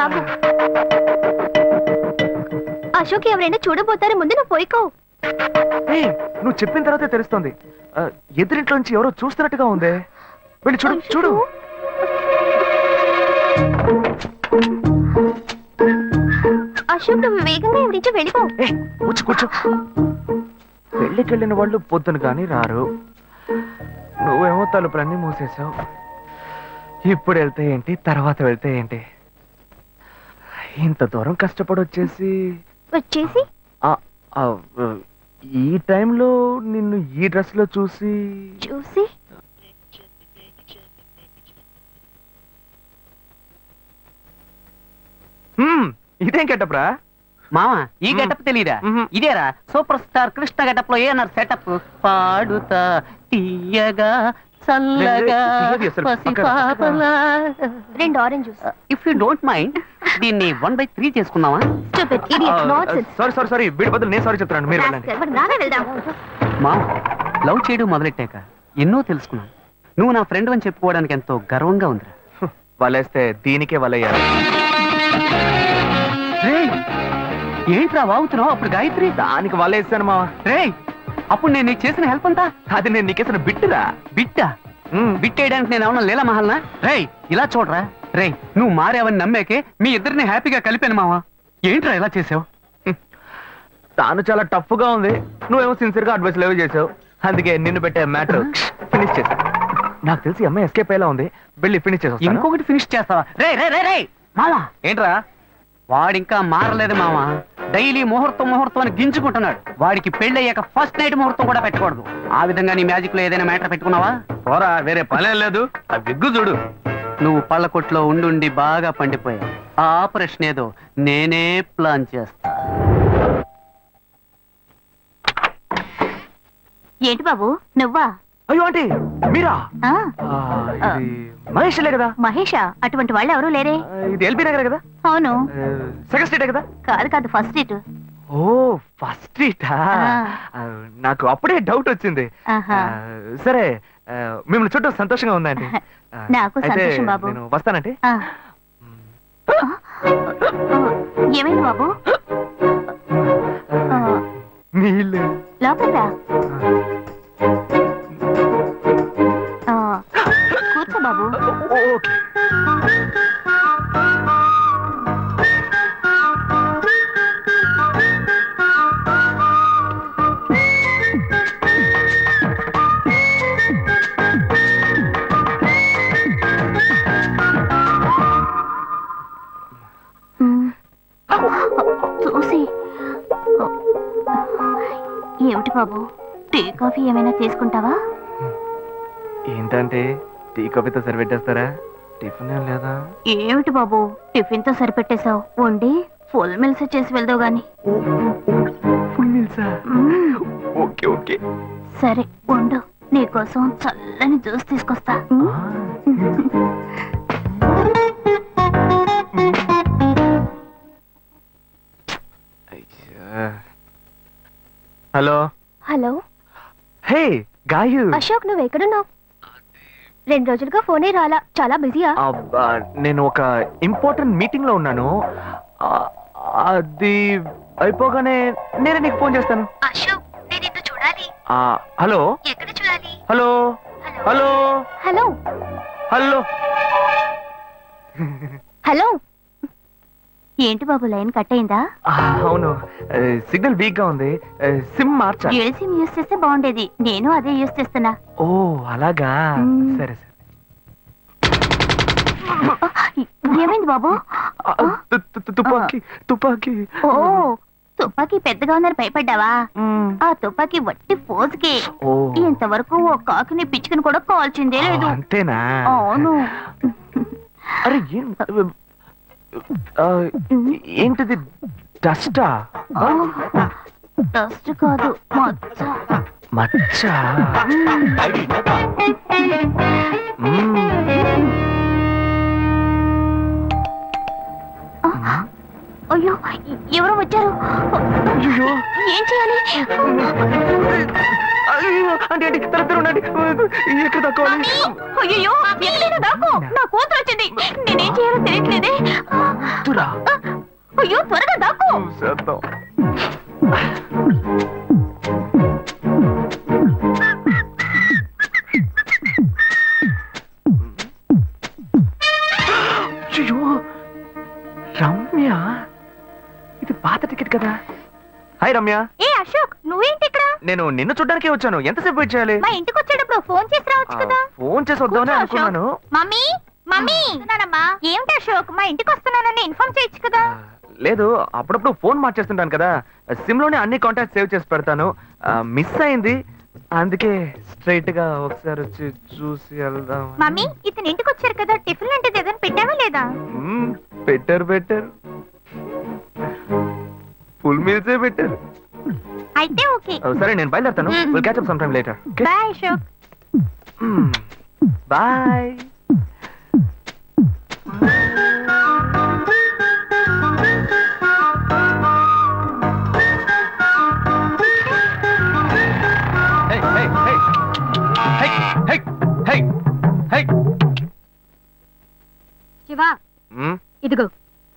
ఆగు. అశోక్ ఎవరైనా చూడబోతారు, ముందు నువ్వు పోయికో. నువ్వు చెప్పిన తర్వాతే తెలుస్తోంది. ఎదురింట్లోంచి ఎవరో చూస్తున్నట్టుగా ఉందే. వెళ్ళి చూడు చూడు. అశోక్ నువ్వు వేగంగా ఎవరి నుంచి వెళ్ళిపో. కూర్చో కూర్చో. పెళ్ళికెళ్ళిన వాళ్ళు పొద్దున కానీ రారు. నువ్వేమో తలుపులన్నీ మూసేసావు. ఇప్పుడు వెళ్తే ఏంటి, తర్వాత వెళ్తే ఏంటి? ఇంత దూరం కష్టపడి వచ్చేసి ఈ టైంలో నిన్ను ఈ డ్రెస్ లో చూసి ఇదేం గెటప్రా మామ? ఈ గెటప్ తెలీదా? ఇదేరా సూపర్ స్టార్ కృష్ణ గెటప్ లో ఏమన్నారు సెటప్? పాడుతా తీయగా చల్లగా రెండు orange juice. If you don't mind దీన్ని 1/3 చేసుకుందామా? సారీ సారీ సారీ, వీడి బదులు నేను సారీ చెప్తాను. మీరు వెళ్ళండి. మామ, లవ్ చేయడం మొదలెట్టాక ఎన్నో తెలుసుకున్నాను. నువ్వు నా ఫ్రెండ్ అని చెప్పుకోవడానికి ఎంతో గర్వంగా ఉందిరా. వలేస్తే దీనికే వలయ్యారు. ఏంట్రా వాగుతున్నావు? అప్పుడు గాయత్రి దానికి వలేస్తాను మా. రే, అప్పుడు నేను నీకు చేసిన హెల్ప్ అంతా అది నేను నీకేసిన బిట్టురా. బిట్టా? బిట్టేయడానికి నేను ఏమన్నా లీలా మహల్నా? రే ఇలా చూడరా. రే, నువ్వు మారేవని నమ్మేకే మీ ఇద్దరిని హ్యాపీగా కలిపాను మావా. ఏంట్రా ఇలా చేసావు? తాను చాలా టఫ్ గా ఉంది, నువ్వేమో సిన్సియర్ గా అడ్వైస్ లేవు చేసావు. అందుకే నిన్ను పెట్టే మ్యాటర్ ఫినిష్ చేసా. నాకు తెలిసి అమ్మాయి ఎస్కేప్ అయ్యేలా ఉంది. వెళ్ళి ఫినిష్ చేసా. ఇంకొకటి ఫినిష్ చేస్తావా? రే రే రే రే మావా. ఏంట్రా? వాడింకా మారలేదు మావా. డైలీ ముహూర్తం అని గింజుకుంటున్నాడు. వాడికి పెళ్ళయ్యాక ఫస్ట్ నైట్ ముహూర్తం కూడా పెట్టకూడదు. ఆ విధంగా నీ మ్యాజిక్ లో ఏదైనా మ్యాటర్ పెట్టుకున్నావా? పోరా, వేరే పనే లేదు. ఆ విగ్గు చూడు. నువ్వు పళ్ళ కొట్లో ఉండి బాగా పండిపోయావు. ఆ ఆపరేషన్ ఏదో నేనే ప్లాన్ చేస్తా. ఏంటి బాబు నువ్వా? అయ్యో ఆంటీ మీరా? మహేష్లే కదా? మహేషా? అటువంటి వాళ్ళు ఎవరూ లేరే. ఇది ఎల్బీ నగర్ కదా? అవును. సెకండ్ స్ట్రీట్ కదా? కాదు ఫస్ట్ స్ట్రీట్. ఓ ఫస్ట్ స్ట్రీటా? నాకు అప్పుడే డౌట్ వచ్చింది. సరే, మిమ్మల్ని చుట్టూ సంతోషంగా ఉందండి. నాకు సంతోషం బాబు. నేను వస్తానండి. ఏమైంది బాబు? నీళ్ళు లోపలికి రా. కూర్చో బాబు. ఓకే. చూసి ఏమిటి బాబు, టీ కాఫీ ఏమైనా తీసుకుంటావా? ఏంటంటే టీ కాఫీతో సరిపెట్టేస్తారా? టిఫిన్ ఏం లేదా? ఏమిటి బాబు టిఫిన్ తో సరిపెట్టేశావు? వండి ఫుల్ మిల్స్ చేసి వెళ్దావు గాని. ఫుల్ మిల్సా? Okay okay. సరే వండు, నీకోసం చల్లని జ్యూస్ తీసుకొస్తా. Hello hello. Hey Gayu. Ashok నువ్వు ఎక్కడున్నావు? 2 రోజులుగా ఫోనే రాలా, చాలా బిజీయా? నేను ఒక ఇంపార్టెంట్ మీటింగ్ లో ఉన్నాను. అది అయిపోగానే నేనే నీకు ఫోన్ చేస్తాను. అశోక్ నేను నిన్ను చూడాలి. హలో. ఎక్కడ చూడాలి? Hello hello hello hello hello. ఏంటి బాబు లైన్ కట్ అయిందా? అవును, సిగ్నల్ వీక్ గా ఉంది. సిమ్ మార్చా. ఏ సిమ్ యూస్ చేస్తే బాగుండేది, నేను అదే యూస్ చేస్తున్నా. ఓ అలాగా, సరే సరే. ఏమైంది బాబు? తుపాకీ తుపాకీ. ఓ తుపాకీ పెద్దగా ఉందని భయపడ్డావా? ఆ తుపాకీ వట్టి ఫోజుకే. ఇంతవరకు ఓ కాకిని పిచ్చుకుని కూడా కాల్చిందే లేదు. అంతేనా? అవును. అరే ఏంటిది? డస్టా? డస్ట్ కాదు, మచ్చ. మచ్చ? అయ్యో ఎవరో వచ్చారు. ఏం చేయాలి? అంటే తల ఉండండి, లేదు ఎక్కడ తక్కువాలి అయ్యో ఎక్కడైనా దాకు నా కూతురు వచ్చింది నేనేం చేయాలో తెలియట్లేదే అయ్యో త్వరగా దాకు చేద్దాం అయ్యో రమ్య ఇది పాత టికెట్ కదా హాయ్ రమ్య ఏ అశోక్ నువ్వేంటి ఇక్కడ నేను నిన్ను చూడ్డానికే వచ్చాను ఎంతసేపు వెయిట్ చేయాలి మా ఇంటికి వచ్చేటప్పుడు ఫోన్ చేసి రావచ్చు కదా ఫోన్ చేసి వద్దామని కూర్చో, అనుకున్నాను మమ్మీ మమ్మీ వస్తున్నానమ్మా ఏమిటి అశోక్ మా ఇంటికి వస్తున్నానని ఇన్ఫార్మ్ చేయొచ్చు కదా లేదు అప్పుడప్పుడు ఫోన్ మార్చేస్తుంటాను కదా సిమ్ లోనే అన్ని కాంటాక్ట్ సేవ్ చేసి పెడతాను మిస్ అయింది అందుకే స్ట్రైట్ గా ఒకసారి వచ్చి చూసి వెళ్దాం మమ్మీ ఇతను ఇంటికి వచ్చారు కదా టిఫిన్ అంటే ఏదైనా పెట్టావా లేదా బెటర్ ఫుల్ మీల్సే బెటర్ అయితే ఓకే సరే నేను బయలుదేరుతాను Mm. Will catch up some time later bye Ashok bye Shiva ఇదిగో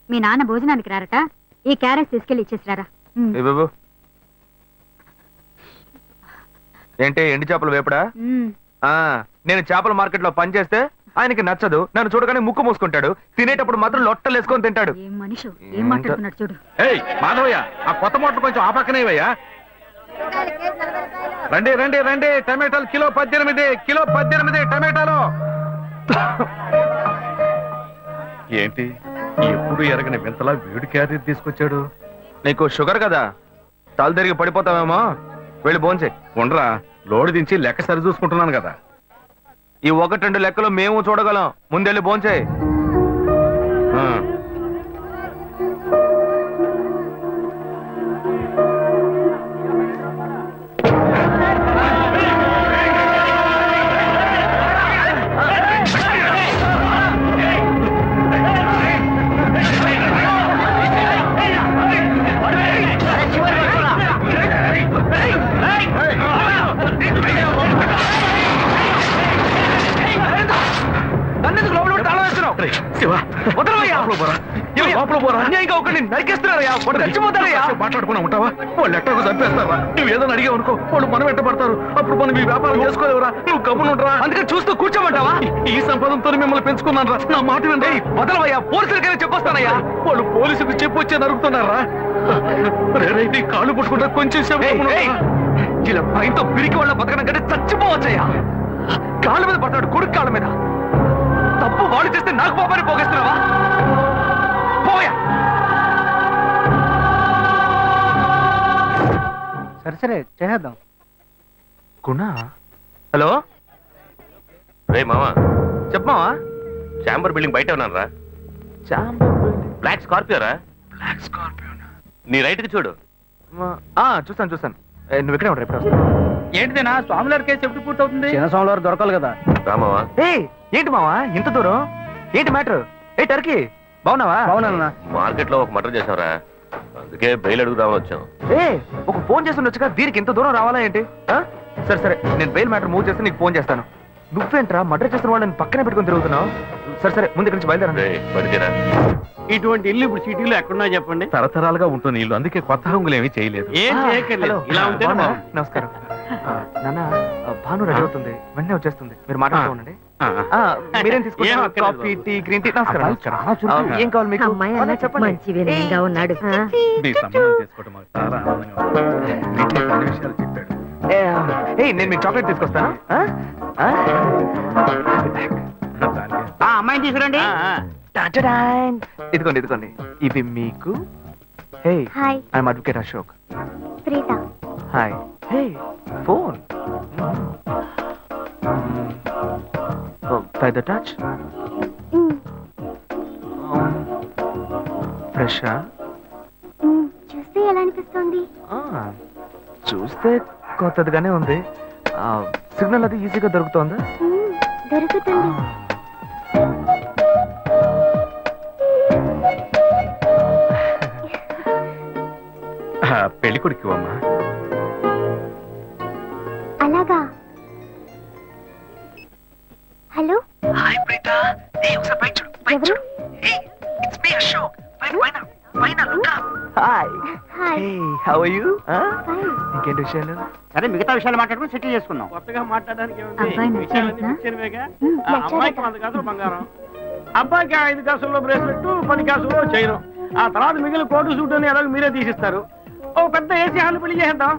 మీ నాన్న భోజనానికి రారట ఈ క్యారెట్ తీసుకెళ్లి ఇచ్చేసిరారా బాబు ఏంటి ఎండి చేపలు వేపడా నేను చేపల మార్కెట్ లో పనిచేస్తే ఆయనకి నచ్చదు నన్ను చూడగానే ముక్కు మూసుకుంటాడు తినేటప్పుడు మాత్రం లొట్టలు వేసుకొని తింటాడు ఏం మనిషి ఏం మాట్లాడుతున్నాడు చూడు మాధవయ్య ఆ కొత్త మోటార్ కొంచెం ఆ పక్కనేవయ్యా రండి రండి రండి టమాటాలు కిలో 18 టమాటాలు ఏంటి ఎప్పుడు ఎరగని వింతలా వేడి క్యారెట్ తీసుకొచ్చాడు నీకు షుగర్ కదా తల తిరిగి పడిపోతావేమో వెళ్ళి భోంచే ఉండరా లోడు దించి లెక్క సరి చూసుకుంటున్నాను కదా ఈ 1-2 లెక్కలు మేము చూడగలం ముందెళ్ళి భోంచే మాట్లాడుకున్నా ఉంటావా వాళ్ళు ఎట్టకు చంపేస్తారా నువ్వు ఏదైనా అడిగావు అనుకో వాళ్ళు మనం వెంటబడతారు అప్పుడు మనం ఈ వ్యాపారం చేసుకోలేవురా నువ్వు గమ్మునుంటరా అందుకని చూస్తూ కూర్చోమంటావా ఈ సంపాదంతో మిమ్మల్ని పెంచుకున్నాను రా నా మాట వినండి వదలవయ్యా పోలీసులకైనా చెప్పొస్తానయ్యా వాళ్ళు పోలీసుకు చెప్పొచ్చే నరుగుతున్నారా నీ కాళ్ళు పుట్టుకుంటా కొంచెం సేపు గమ్మునుండరా? ఇలా భయంతో పిరికి వాళ్ళ బతకడం కంటే చచ్చిపోవచ్చయ్యా కాళ్ళ మీద పడ్డాడు కొడుకు కాళ్ళ మీద తప్పు వాళ్ళు చేస్తే నాకు పాపాన్ని పోగేస్తున్నావా పోయా సరే చేద్దాం గుణ హలో రే మామా చెప్పమావా చాంబర్ బిల్డింగ్ బయట ఉన్నాను రా బ్లాక్ స్కార్పియో రా బ్లాక్ స్కార్పియో నీ రైట్ కి చూడు చూస్తాను నువ్వు ఇక్కడే ఉంటావు ఎప్పుడు వస్తావు ఏంటిదేనా స్వామివారి కేసు ఎప్పుడు పూర్తవుతుంది చిన్న స్వామివారు దొరకాలి కదా రా మావా ఏంటి మావా ఇంత దూరం ఏంటి మ్యాటర్ టర్కీ బాగున్నావా అవునన్నా మార్కెట్ లో ఒక మర్డర్ చేసావురా అందుకే బెయిల్ అడుగుదామని వచ్చాం ఒక ఫోన్ చేసి ఉండొచ్చుగా దీనికి ఇంత దూరం రావాలా ఏంటి సరే నేను బెయిల్ మ్యాటర్ మూవ్ చేస్తే నీకు ఫోన్ చేస్తాను నువ్వేంట్రా మర్డర్ చేసిన వాళ్ళని పక్కనే పెట్టుకుని తిరుగుతున్నావు సరే ముందు ఇక్కడి నుంచి బయలుదేరండి పడితేరా ఇటువంటి ఇల్లు ఇప్పుడు సిటీలో ఎక్కడున్నా చెప్పండి తరతరాలుగా ఉంటుంది ఇల్లు అందుకే కొత్త హంగులు ఏమీ చేయలేదు ఏం చేయక్కర్లేదు ఇలా ఉంటే బాగున్నారా? నమస్కారం నాన్న భాను రెడీ అవుతుంది వెంటనే వచ్చేస్తుంది మీరు మాట్లాడుకోండి మీరేం ఏం తీసుకుంటారు అక్కర్లేదు కాఫీ టీ గ్రీన్ టీ నమస్కారం ఏం కావాలి మీకు అమ్మాయి అలా చెప్పండి మంచి వినయంగా ఉన్నాడు నీ సంబంధం చేసుకోవడం మాకు చాలా ఆనందంగా ఉంది. నీకే కొన్ని విషయాలు చెప్పాడు నేను మీకు చాక్లెట్ తీసుకొస్తాను అమ్మాయిని తీసుకురండి ఇదిగోండి ఇవి మీకు hey hi I'm advocate Ashok Preetha hi hey phone by the touch ఫ్రెషా చూస్తే ఎలా అనిపిస్తుంది చూస్తే కొత్తదిగానే ఉంది సిగ్నల్ అది ఈజీగా దొరుకుతోందా దొరుకుతుంది పెళ్లి కొడుకు అమ్మా అలాగా హలో హాయ్ ప్రీత ఏ ఒకసారి పైకి చూడు పైకి ఎవరు? చూడు ఏ ఇట్స్ మీ అశోక్ పైన పైన పైన look hi hi hey how are you ఇంకేంటి విషయాలు సరే మిగతా విషయాలు మాట్లాడుకుని సెటిల్ చేసుకుందాం. కొత్తగా మాట్లాడడానికి అబ్బాయి నచ్చాడనా? అమ్మాయికి 100 కాసులు బంగారం, అబ్బాయికి 5 కాసుల్లో బ్రేస్లెట్, 10 కాసుల్లో చైన్, ఆ తర్వాత మిగిలిన కోటు సూట్ అని ఎలాగో మీరే తీసిస్తారు. ఓ పెద్ద ఏసీ హాల్ పెళ్లి చేద్దాం.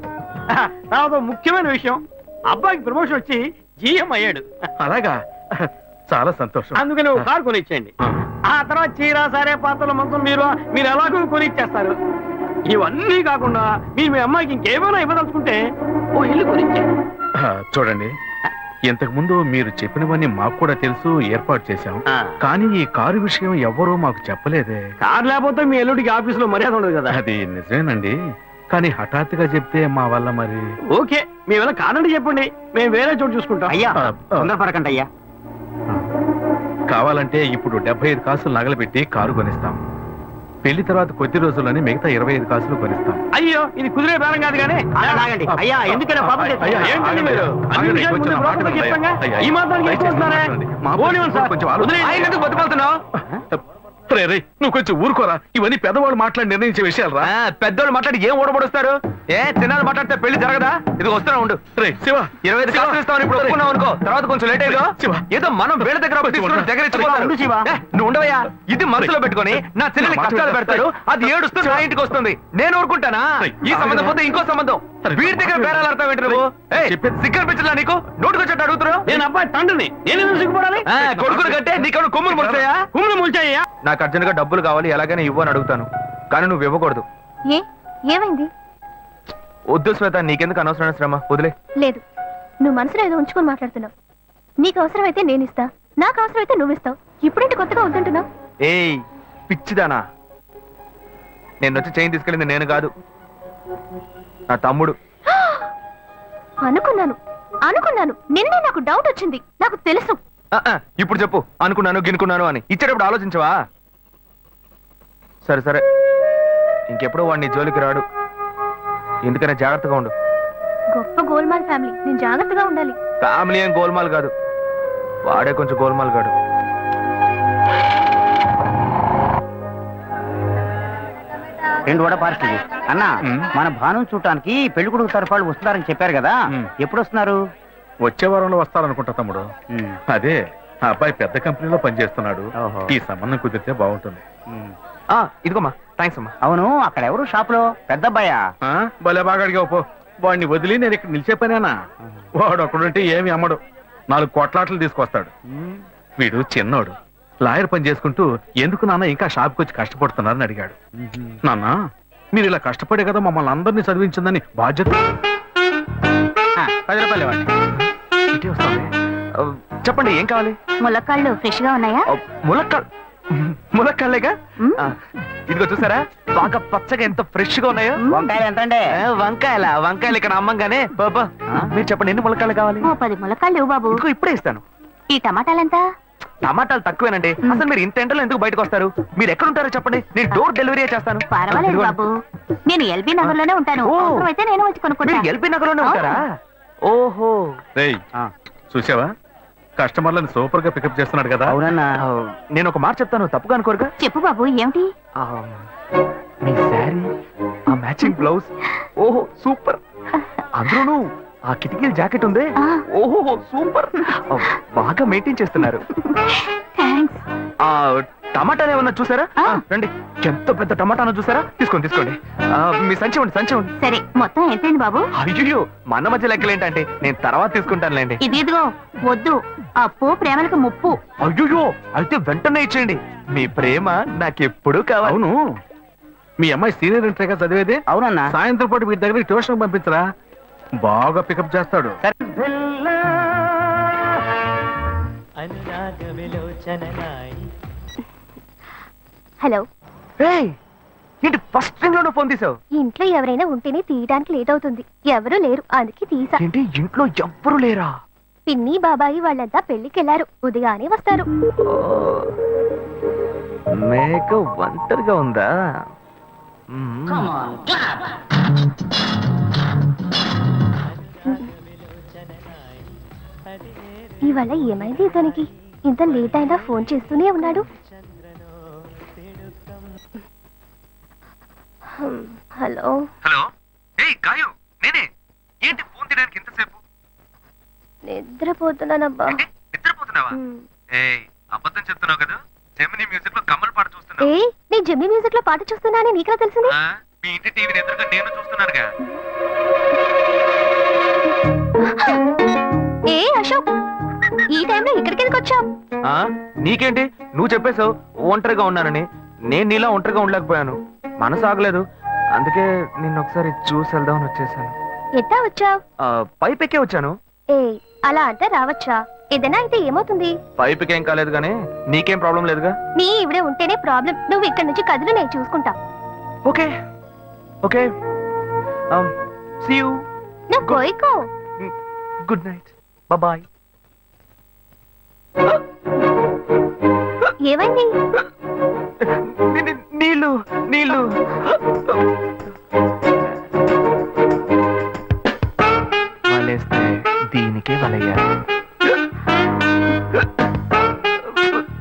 తర్వాత ముఖ్యమైన విషయం, అబ్బాయికి ప్రమోషన్ వచ్చి జీఎం అయ్యాడు. అలాగా చాలా సంతోషం. అందుకని ఒక కారు కొనిచ్చేయండి. ఆ తర్వాత చీర సరే పాత్రల మొత్తం మీరు ఎలాగో కొనిచ్చేస్తారు. ఇవన్నీ కాకుండా మీరు మీ అమ్మాయికి ఇంకేమైనా ఇవ్వదలుచుకుంటే ఓ ఇల్లు కొనిచ్చేయండి. చూడండి, ఇంతకు ముందు మీరు చెప్పినవన్నీ మాకు కూడా తెలుసు, ఏర్పాటు చేశాం. కానీ ఈ కారు విషయం ఎవ్వరూ మాకు చెప్పలేదే. కారు లేకపోతే మీ ఎల్లుడికి ఆఫీసులో మర్యాద ఉండదు కదా. అది నిజమేనండి, కానీ హఠాత్తుగా చెప్తే మా వల్ల మరి. ఓకే, మీ వల్ల కాదండి చెప్పండి, మేము వేరే చోటు చూసుకుంటాం. అయ్యా ఆ, తొందరపడకండి అయ్యా. కావాలంటే ఇప్పుడు 75 కాసులు నగలు పెట్టి కారు కొనిస్తాం. పెళ్లి తర్వాత కొద్ది రోజుల్లోనే మిగతా 25 కాసులు కొనిస్తాం. అయ్యో, ఇది కుదిరే బేరం కాదు కానీ ఆగండి. అయ్యా ఎందుకైనా పాపం చేస్తారు? అయ్యా, ఏంటండి మీరు? అన్ని ఆగండి, విషయాలు కొంచెం ముందు మాట్లాడండి. బ్రోకర్కి చెప్పంగా, అయ్యా, ఈ మాత్రానికి దయచేసి ఎక్కువ మాట్లాడండి. మా పోనివ్వండి సార్. కొంచెం ఆలోచించండి. వదిలేయండి. ఆయన ఎందుకు బతుకుతున్నావు రే, నువ్వు కొంచెం ఊరుకోరా. ఇవన్నీ పెద్దవాళ్ళు మాట్లాడి నిర్ణయించే విషయాలు రా. పెద్దోళ్ళు మాట్లాడి ఏం ఓడబడుస్తారు? ఏ చిన్నాళ్ళు మాట్లాడితే పెళ్లి జరగదా? ఇది వస్తున్నా ఉండు. రే శివ, 25 కాసులు ఇస్తామని ఇప్పుడు ఒప్పుకున్నావు అనుకో, తర్వాత కొంచెం లేట్ అయ్యో శివ. ఏదో మనం వీళ్ళ దగ్గర అప్పు తీసుకుని దగ్గర ఇచ్చిపోతారు. ఉండు శివ. నువ్వు ఉండవయ్యా, ఇది మనసులో పెట్టుకొని నా చెల్లెలి కష్టాలు పెడతాడు, అది ఏడుస్తూ నా ఇంటికి వస్తుంది, నేను ఊరుకుంటానా? ఈ సంబంధం పోతే ఇంకో సంబంధం, వీడి దగ్గర బేరాలు ఆడతావు ఏంటి నువ్వు? సిగ్గర్ పిచ్చలా నీకు? నోటుకొచ్చేట్టు అడుగుతున్నావు. నేను అబ్బాయి తండ్రిని, నేను ఎందుకు సిగ్గుపడాలి? కొడుకులు కంటే నీకు కొమ్ములు ముడతాయా? కుమ్ములు ముల్చాయ్యా. నాకు అర్జెంట్ గా డబ్బులు కావాలి, ఎలాగైనా ఇవ్వు అని అడుగుతాను, కానీ నువ్వు ఇవ్వకూడదు. ఏ ఏమైంది? వద్దు శ్వేత, నీకెందుకు అనవసరమైన శ్రమ, వదిలే. లేదు, నువ్వు మనసులో ఏదో ఉంచుకొని మాట్లాడుతున్నావు. నీకు అవసరమైతే నేను ఇస్తా, నాకు అవసరమైతే నువ్వు ఇస్తావు. ఇప్పుడేంటి కొత్తగా వద్దంటున్నావు? ఏయ్ పిచ్చిదానా, నేను వచ్చి చైన్ తీసుకెళ్ళింది నేను కాదు, నా తమ్ముడు. అనుకున్నాను నిన్నే నాకు డౌట్ వచ్చింది, నాకు తెలుసు. ఇప్పుడు చెప్పు, అనుకున్నాను గినుకున్నాను అని ఇచ్చేటప్పుడు ఆలోచించవా? సరే సరే, ఇంకెప్పుడు వాడిని జోలికి రాడు, ఎందుకనే జాగ్రత్తగా ఉండు. గొప్ప గోల్మాల్ ఫ్యామిలీ, నేను జాగ్రత్తగా ఉండాలి. ఫ్యామిలీ ఏం గోల్మాల్ కాదు, వాడే కొంచెం గోల్మాల్ కాడు. రెండు వడ పార్సల్ అన్నా. మ్. మన భాను చూడటానికి పెళ్లి కొడుకు తరఫు వాళ్ళు వస్తున్నారని చెప్పారు కదా, మ్. ఎప్పుడు వస్తున్నారు? వచ్చే వారంలో వస్తారనుకుంటా తమ్ముడు. మ్. అదే, ఆ అబ్బాయి పెద్ద కంపెనీలో పనిచేస్తున్నాడు. ఓహో. ఈ సంబంధం కుదిరితే బాగుంటుంది. మ్. ఇదిగోమ్మా, థ్యాంక్స్ అమ్మా. అవును, అక్కడ ఎవరు షాప్ లో? పెద్ద అబ్బాయా? ఆ, భలే బాగా అడిగావు పో. వాడిని వదిలి నేను ఇక్కడ నిలిచే పనేనా? వాడు అక్కడుంటే ఏమి అమ్మడు, 4 కొట్లాట్లు తీసుకొస్తాడు. మ్. వీడు చిన్నోడు, లాయర్ పని చేసుకుంటూ ఎందుకు నాన్న ఇంకా షాప్కి వచ్చి కష్టపడుతున్నారని అడిగాడు. నాన్న, మీరు ఇలా కష్టపడే కదా మమ్మల్ని అందరినీ చదివించిందని బాధ్యత. 10 రూపాయలు ఇవ్వండి. ఇటే వస్తుంది. చెప్పండి, ఏం కావాలి? ములక్కాళ్ళు ఫ్రెష్ గా ఉన్నాయా? ములక్కాళ్ళేగా. ఇదిగో చూసారా, బాగా పచ్చగా ఎంత ఫ్రెష్ గా ఉన్నాయో. వంకాయలు ఎంత అండి? వంకాయలు ఇక్కడ అమ్మంగానే బాబా. మీరు చెప్పండి, ఎన్ని ములక్కాళ్ళు కావాలి? ఓ 10 ములక్కాళ్ళు ఇవ్వు బాబు. ఇదిగో ఇప్పుడే ఇస్తాను. ఈ టమాటాలెంత? టమాటాలు తక్కువేనండి. అసలు మీరు ఇంత ఎండలో ఎందుకు బయటకు వస్తారు? మీరు ఎక్కడ ఉంటారో చెప్పండి, నేను డోర్ డెలివరీ చేస్తాను. పర్వాలేదు బాబు, నేను ఎల్బీ నగర్ లోనే ఉంటాను. ఓ. అవసరమైతే నేను వచ్చి కొనుక్కుంటా. మీరు ఎల్బీ నగర్ లోనే ఉంటారా? ఓహో. రేయ్, చూసావా, కస్టమర్లను సూపర్ గా పికప్ చేస్తున్నాడు కదా. అవునన్నా. నేను ఒక మాట చెప్తాను, తప్పుగా అనుకోరుగా? చెప్పు బాబు, ఏమిటి? మీ శారీ, ఆ మ్యాచింగ్ బ్లౌజ్, ఓహో సూపర్. అందులోనూ ఆ కిటికీల జాకెట్ ఉంది, ఆ. ఓహో సూపర్. బాగా మెయింటైన్ చేస్తున్నారు. థ్యాంక్స్. ఆ టమాటాలు ఏమన్నా చూసారా? ఆ. రండి, ఎంత పెద్ద టమాటాను చూసారా? తీసుకోండి తీసుకోండి. మీ సంచి ఉండి సంచి ఉండి. సరే, మొత్తం ఎంతైంది బాబు? అయ్యో, మన మధ్య లెక్కలు ఏంటంటే నేను తర్వాత తీసుకుంటానులేండి. ఇదిగో వద్దు, అప్పు ప్రేమలకు ముప్పు. అయ్యో, అయితే వెంటనే ఇచ్చేయండి. మీ ప్రేమ నాకెప్పుడు కావాలి. అవును, మీ అమ్మాయి సీనియర్ ఇంటర్గా చదివేది. అవునన్నా. సాయంత్రం పాటు వీటి దగ్గర ట్యూషన్ పంపించరా, బాగా పికప్ చేస్తాడు. హలో, ఏయ్, ఏంటి ఫస్ట్ రింగ్ లోనే ఫోన్ తీసావు? ఇంట్లో ఎవరైనా ఉంటేనే తీయడానికి లేట్ అవుతుంది. ఎవరూ లేరు, అందుకే తీసా. ఏంటి ఇంట్లో ఎవ్వరు లేరా? పిన్ని బాబాయి వాళ్ళంతా పెళ్లికెళ్లారు, ఉదయానే వస్తారు. మేక ఒంటరిగా ఉందా? ఇవాళ ఏమైంది ఇతనికి? ఇంత లేట్ అయినా ఫోన్ చేస్తూనే ఉన్నాడు. హలో హలో, ఏయ్ గాయు, నేనే. ఏంటి ఫోన్ తీయడానికి ఇంతసేపు? నిద్రపోతున్నానబ్బా. నిద్రపోతున్నావా? ఏయ్, అబద్ధం చెప్తున్నావు కదా. జెమిని మ్యూజిక్ లో కమల్ పాట చూస్తున్నావు. ఏ నీ జెమిని మ్యూజిక్ లో పాట చూస్తున్నా అని నీకెలా తెలిసింది? మీ ఇంటి టీవీని ఎదురుగా నేను చూస్తున్నానుగా. ఏ అశోక్, ఈ టైంలో ఇక్కడికి ఎందుకు వచ్చావు? నీకేంటి, నువ్వు చెప్పేశావు ఒంటరిగా ఉన్నానని. నేను నీలా ఒంటరిగా ఉండలేకపోయాను, మనసు ఆగలేదు. అందుకే నిన్న ఒకసారి చూసి వెళ్దామని వచ్చేసాను. ఎట్టా వచ్చావు? పైపెక్కే వచ్చాను. ఏ అలా అంటే రావచ్చా? ఏదైనా అయితే ఏమవుతుంది? పైపెక్కేం కాలేదు గానీ నీకేం ప్రాబ్లం లేదుగా. నీ ఇవిడే ఉంటేనే ప్రాబ్లం. నువ్వు ఇక్కడ నుంచి కదులు, నేను చూసుకుంటా. Okay okay, see you. నువ్వు కోయికో. Good night, bye. ఏమైంది? నీళ్ళు నీళ్ళు. వలేస్తే దీనికే వలయ్యాలి.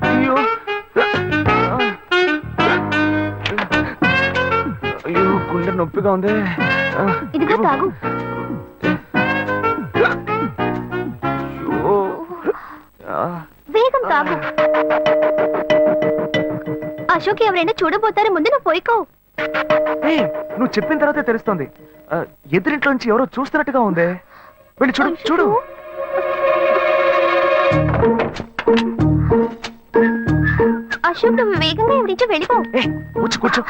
అయ్యో అయ్యో, గుండె నొప్పిగా ఉంది. ఇదిగో తాగు. అయ్యో. వేగం తాగు. అశోక్ ఎవరైనా చూడబోతారు, ముందు నువ్వు పోయికో. ఏయ్, నువ్వు చెప్పిన తర్వాతే తెలుస్తోంది. ఎదురింట్లో నుంచి ఎవరో చూస్తున్నట్టుగా ఉంది. వెళ్ళి చూడు చూడు. అశోక్ నువ్వు వేగంగా ఎవరి నుంచి వెళ్ళిపో. కూర్చో కూర్చో.